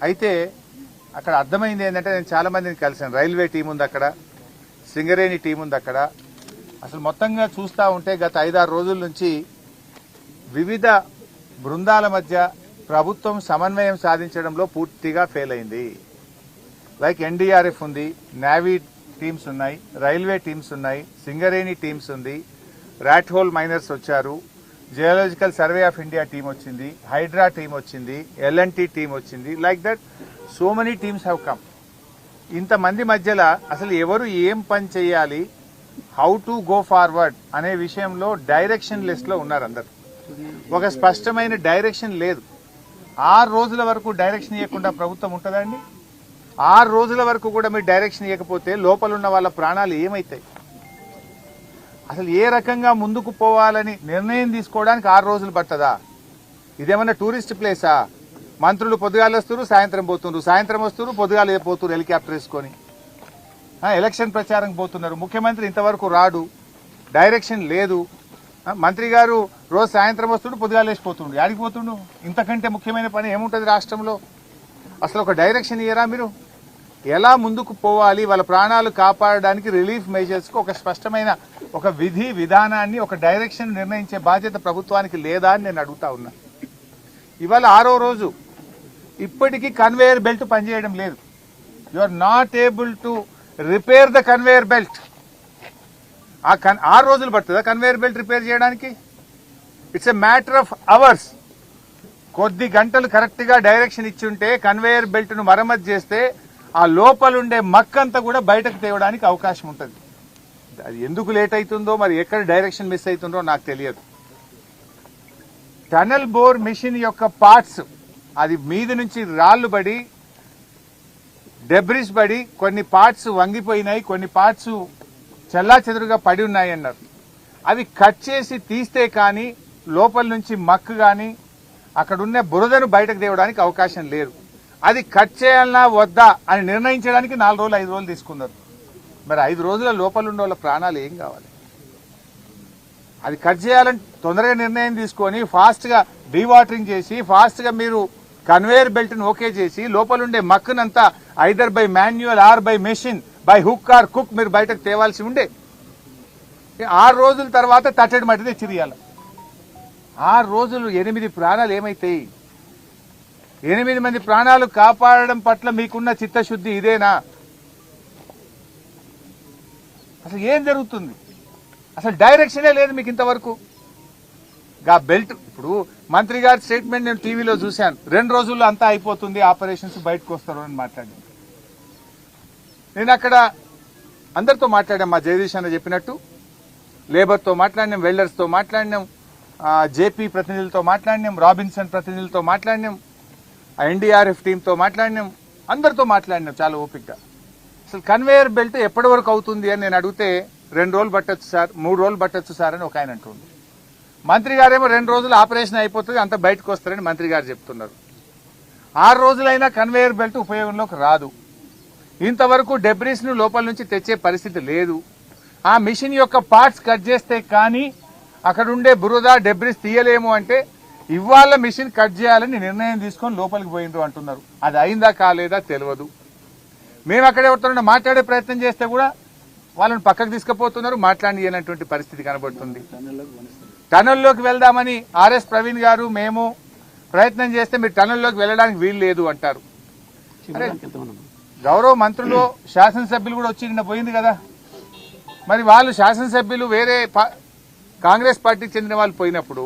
అయితే అక్కడ అర్థమైంది ఏంటంటే, నేను చాలా మందిని కలిసాను. రైల్వే టీం ఉంది అక్కడ, సింగరేణి టీం ఉంది అక్కడ. అసలు మొత్తంగా చూస్తూ ఉంటే గత 5-6 రోజుల నుంచి వివిధ బృందాల మధ్య ప్రభుత్వం సమన్వయం సాధించడంలో పూర్తిగా ఫెయిల్ అయింది. లైక్ ఎన్డీఆర్ఎఫ్ ఉంది, నేవీ టీమ్స్ ఉన్నాయి, రైల్వే టీమ్స్ ఉన్నాయి, సింగరేణి టీమ్స్ ఉంది, ర్యాట్ హోల్ మైనర్స్ వచ్చారు, geological survey of India team వచ్చింది, హైడ్రా టీం వచ్చింది, ఎల్ఎన్టీ టీం వచ్చింది. Like that so many teams have come. ఇంతమంది మధ్యలో అసలు ఎవరు ఏం పని చేయాలి, హౌ టు గో ఫార్వర్డ్ అనే విషయంలో డైరెక్షన్ లిస్ట్ లో ఉన్నారు అందరు. ఒక స్పష్టమైన డైరెక్షన్ లేదు. 6 రోజుల వరకు డైరెక్షన్ ఇవ్వకుండా ప్రభుత్వం ఉంటుందండి? 6 రోజుల వరకు కూడా మీరు డైరెక్షన్ ఇవ్వకపోతే లోపల ఉన్న వాళ్ళ ప్రాణాలు ఏమైతాయి? అసలు ఏ రకంగా ముందుకు పోవాలని నిర్ణయం తీసుకోవడానికి 6 రోజులు పట్టదా? ఇదేమన్నా టూరిస్ట్ ప్లేసా? మంత్రులు పొద్దుగాలు వస్తున్నారు, సాయంత్రం పోతున్నారు, సాయంత్రం వస్తున్నారు, పొద్దుగాలు పోతున్నారు హెలికాప్టర్ వేసుకొని. ఎలక్షన్ ప్రచారం పోతున్నారు. ముఖ్యమంత్రి ఇంతవరకు రాడు, డైరెక్షన్ లేదు. మంత్రి గారు రోజు సాయంత్రం వస్తుండు, పొద్దుగాలు వేసిపోతుండు. యాడికి పోతుండు? ఇంతకంటే ముఖ్యమైన పని ఏముంటుంది రాష్ట్రంలో? అసలు ఒక డైరెక్షన్ ఇయ్యరా మీరు? ఎలా ముందుకు పోవాలి, వాళ్ళ ప్రాణాలు కాపాడడానికి రిలీఫ్ మెజర్స్కి ఒక స్పష్టమైన ఒక విధి విధానాన్ని, ఒక డైరెక్షన్ నిర్ణయించే బాధ్యత ప్రభుత్వానికి లేదా అని నేను అడుగుతా ఉన్నా. ఇవాళ 6వ రోజు, ఇప్పటికీ కన్వేయర్ బెల్ట్ పనిచేయడం లేదు. You are not able to repair the conveyor belt. 6 రోజులు పడుతుందా కన్వేయర్ బెల్ట్ రిపేర్ చేయడానికి? It's a matter of hours. కొద్ది గంటలు కరెక్ట్ గా డైరెక్షన్ ఇచ్చి ఉంటే కన్వేయర్ బెల్ట్ ను మరమ్మతు చేస్తే ఆ లోపలుండే మక్కంతా కూడా బయటకు తేవడానికి అవకాశం ఉంటుంది. అది ఎందుకు లేట్ అవుతుందో, మరి ఎక్కడ డైరెక్షన్ మిస్ అవుతుందో నాకు తెలియదు. టనల్ బోర్ మిషన్ యొక్క పార్ట్స్, అది మీద నుంచి రాళ్లు పడి డెబ్రిస్ పడి కొన్ని పార్ట్స్ వంగిపోయినాయి, కొన్ని పార్ట్స్ చెల్లా చెదురుగా పడి ఉన్నాయి అన్నారు. అవి కట్ చేసి తీస్తే కానీ లోపల నుంచి మక్కు కానీ అక్కడున్న బురదను బయటకు తేవడానికి అవకాశం లేదు. అది కట్ చేయాలన్నా వద్దా అని నిర్ణయించడానికి 4 రోజులు 5 రోజులు తీసుకున్నారు. మరి 5 రోజుల లోపల ఉన్న వాళ్ళ ప్రాణాలు ఏం కావాలి? అది కట్ చేయాలని తొందరగా నిర్ణయం తీసుకొని ఫాస్ట్ గా డీవాటరింగ్ చేసి ఫాస్ట్ గా మీరు కన్వేయర్ బెల్ట్ ను ఓకే చేసి లోపలుండే మక్కునంతా either by manual or by machine by hook or కుక్ మీరు బయటకు తేవాల్సి ఉండే. 6 రోజుల తర్వాత తట్టడి మట్టి తెచ్చిరియాలి. 6 రోజులు 8 ప్రాణాలు ఏమైతాయి? 8 మంది ప్రాణాలు కాపాడడం పట్ల మీకున్న చిత్తశుద్ధి ఇదేనా? అసలు ఏం జరుగుతుంది? అసలు డైరెక్షనే లేదు మీకు ఇంతవరకు. గా బెల్ట్, ఇప్పుడు మంత్రి గారి స్టేట్మెంట్ నేను టీవీలో చూశాను. 2 రోజుల్లో అంతా అయిపోతుంది, ఆపరేషన్స్ బయటకు వస్తారు అని మాట్లాడాను. నేను అక్కడ అందరితో మాట్లాడాం. మా జగదీష్ అన్న చెప్పినట్టు లేబర్తో మాట్లాడినాం, వెల్డర్స్తో మాట్లాడినాం, జేపీ ప్రతినిధులతో మాట్లాడినాం, రాబిన్సన్ ప్రతినిధులతో మాట్లాడినాం, ఎన్డీఆర్ఎఫ్ టీంతో మాట్లాడినాం, అందరితో మాట్లాడినాం చాలా ఓపికగా. అసలు కన్వేయర్ బెల్ట్ ఎప్పటి వరకు అవుతుంది అని నేను అడిగితే 2 రోజులు పట్టొచ్చు సార్, 3 రోజులు పట్టొచ్చు సార్ అని ఒక ఆయన అంటుంది. మంత్రి గారేమో 2 రోజులు ఆపరేషన్ అయిపోతుంది, అంత బయటకు వస్తారని మంత్రి గారు చెప్తున్నారు. 6 రోజులైనా కన్వేయర్ బెల్ట్ ఉపయోగంలోకి రాదు. ఇంతవరకు డెబ్రిస్ ను లోపల నుంచి తెచ్చే పరిస్థితి లేదు. ఆ మిషన్ యొక్క పార్ట్స్ కట్ చేస్తే కానీ అక్కడ ఉండే బురద డెబ్రిస్ తీయలేము అంటే ఇవాళ మిషన్ కట్ చేయాలని నిర్ణయం తీసుకొని లోపలికి పోయిండ్రు అంటున్నారు. అది అయిందా కాలేదా తెలియదు. మేము అక్కడ ఎవరితో మాట్లాడే ప్రయత్నం చేస్తే కూడా వాళ్ళని పక్కకు తీసుకుపోతున్నారు, మాట్లాడినటువంటి పరిస్థితి కనబడుతుంది. టనల్లోకి వెళ్దామని ఆర్ఎస్ ప్రవీణ్ గారు మేము ప్రయత్నం చేస్తే మీరు టనల్లోకి వెళ్ళడానికి వీలు లేదు అంటారు. గౌరవ మంత్రులు శాసనసభ్యులు కూడా వచ్చి నిన్న పోయింది కదా, మరి వాళ్ళు శాసనసభ్యులు వేరే కాంగ్రెస్ పార్టీకి చెందిన వాళ్ళు పోయినప్పుడు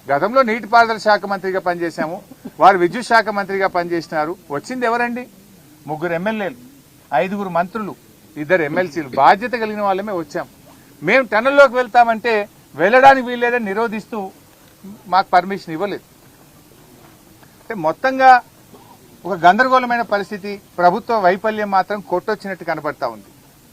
గతంలో నీటిపారుదల శాఖ మంత్రిగా పనిచేశాము, వారు విద్యుత్ శాఖ మంత్రిగా పనిచేసినారు. వచ్చింది ఎవరండి? 3 ఎమ్మెల్యేలు, 5 మంత్రులు, 2 ఎమ్మెల్సీలు, బాధ్యత కలిగిన వాళ్ళమే వచ్చాం. మేము టనల్లోకి వెళ్తామంటే వెళ్ళడానికి వీల్లేదని నిరోధిస్తూ మాకు పర్మిషన్ ఇవ్వలేదు. అంటే మొత్తంగా ఒక గందరగోళమైన పరిస్థితి, ప్రభుత్వ వైఫల్యం మాత్రం కొట్టొచ్చినట్టు కనబడతా ఉంది.